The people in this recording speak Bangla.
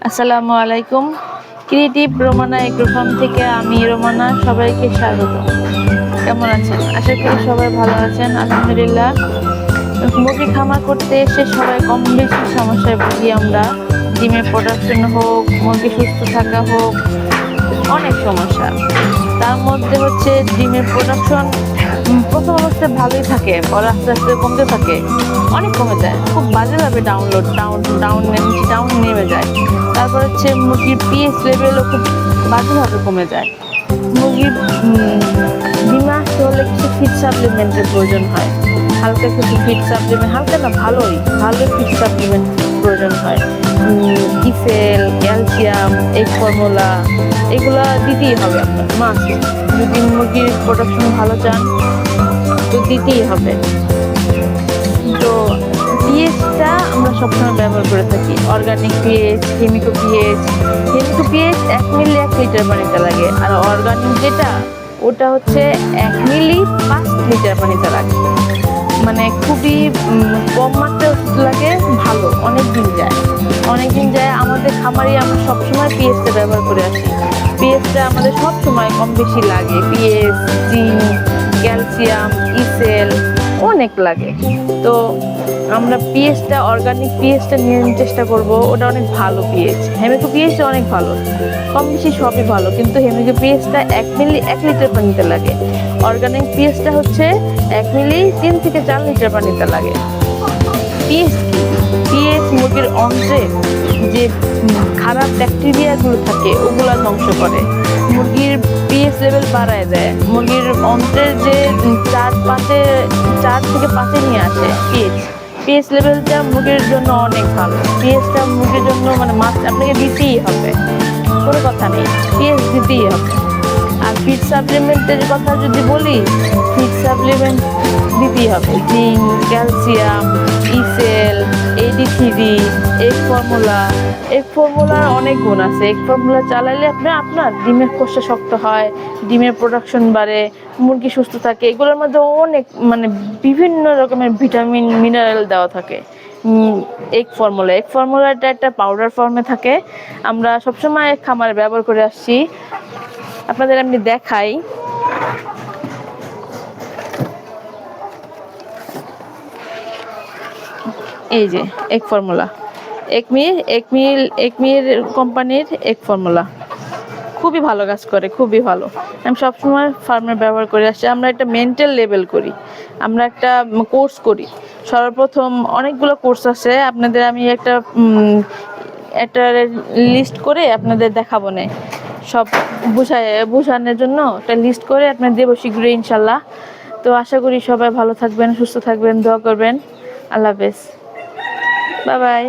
আসসালামু আলাইকুম। ক্রিয়েটিভ রোমানা এগ্রো ফার্ম থেকে আমি রোমানা, সবাইকে স্বাগত। কেমন আছেন? আশা করি সবাই ভালো আছেন, আলহামদুলিল্লাহ। মুরগি খামার করতে এসে সবাই কম বেশি সমস্যায় ভুগি আমরা। ডিমের প্রোডাকশন হোক, মুরগি সুস্থ থাকা হোক, অনেক সমস্যা। তার মধ্যে হচ্ছে ডিমের প্রোডাকশন প্রথম অবস্থায় ভালোই থাকে, পরে আস্তে আস্তে কমতে থাকে, অনেক কমে যায়, খুব বাজেভাবে ডাউন নেমে যায়। তারপর হচ্ছে মুরগির পিএইচ লেভেলও খুব বাজেভাবে কমে যায়। মুরগির ডিমে আসতে হলে কিছু ফিড সাপ্লিমেন্টের প্রয়োজন হয়, হালকা কিছু ফিড সাপ্লিমেন্ট, হালকা না ভালোই ফিড সাপ্লিমেন্ট প্রয়োজন হয়। ইসেল, ক্যালসিয়াম, এগ ফর্মুলা, এগুলো দিতেই হবে আপনার মাস্ট। যদি মুরগির প্রোডাকশন ভালো চান তো দিতেই হবে। তো পিএইচটা আমরা সবসময় ব্যবহার করে থাকি, অর্গানিক পিএইচ, কেমিক্যাল পিএইচ। 1 মিলি 1 লিটার পানিতে লাগে, আর অর্গানিক যেটা ওটা হচ্ছে 1 মিলি 5 লিটার পানিতে লাগে। মানে খুবই কম মাত্রায় ওষুধ লাগে, ভালো, অনেক দিন যায়। আমাদের খামারে আমরা সবসময় পিএইচটা ব্যবহার করে আসি। পিএইচটা আমাদের সবসময় কম বেশি লাগে, পিএইচ, জিঙ্ক, ক্যালসিয়াম, ইসেল অনেক লাগে। তো আমরা অর্গানিক পিএইচটা নিয়ে চেষ্টা করব, ওটা অনেক ভালো পিএইচ। হেমিকো পিএইচটা অনেক ভালো, কম বেশি সবই ভালো, কিন্তু হেমিকো পিএইচটা 1 মিলি 1 লিটার পানিতে লাগে। অর্গানিক পিএইচটা হচ্ছে 1 মিলি 3 থেকে 4 লিটার পানিতে লাগে। পিএইচ মুরগির অন্ত্রে যে খারাপ ব্যাকটেরিয়াগুলো থাকে ওগুলো ধ্বংস করে, মুরগির পিএইচ লেভেল বাড়ায় দেয়, মুরগির অন্ত্রের যে 4 থেকে 5 নিয়ে আসে পিএইচ লেভেলটা মুরগির জন্য অনেক ভালো। পিএইচটা মুরগির জন্য মানে মাস্ট, আপনাকে দিতেই হবে, কোনো কথা নেই, পিএইচ দিতেই হবে। আর ফিড সাপ্লিমেন্টের কথা যদি বলি, ফিড সাপ্লিমেন্ট দিতেই হবে, জিঙ্ক, ক্যালসিয়াম, ইসেল, AD3, এগ ফর্মুলার অনেক গুণ আছে। এগ ফর্মুলা চালাইলে আপনার ডিমের কোষটা শক্ত হয়, ডিমের প্রোডাকশন বাড়ে, মুরগি সুস্থ থাকে। এগুলোর মধ্যে অনেক মানে বিভিন্ন রকমের ভিটামিন মিনারেল দেওয়া থাকে। এগ ফর্মুলাটা একটা পাউডার ফর্মে থাকে, আমরা সবসময় খামারে ব্যবহার করে আসছি। আপনাদের আমি দেখাই, এই যে এগ ফর্মুলা, একমির কোম্পানির এগ ফর্মুলা খুবই ভালো কাজ করে, খুবই ভালো। আমি সবসময় ফার্মে ব্যবহার করে আসছি। আমরা একটা মেন্টাল লেভেল করি, আমরা একটা কোর্স করি। সর্বপ্রথম অনেকগুলো কোর্স আছে, আপনাদের আমি একটা লিস্ট করে আপনাদের দেখাবো না, সব বোঝানোর জন্য একটা লিস্ট করে আপনার দেবো শীঘ্রই ইনশাল্লাহ। তো আশা করি সবাই ভালো থাকবেন, সুস্থ থাকবেন, দোয়া করবেন। আল্লাহ হাফেজ, বাই বাই।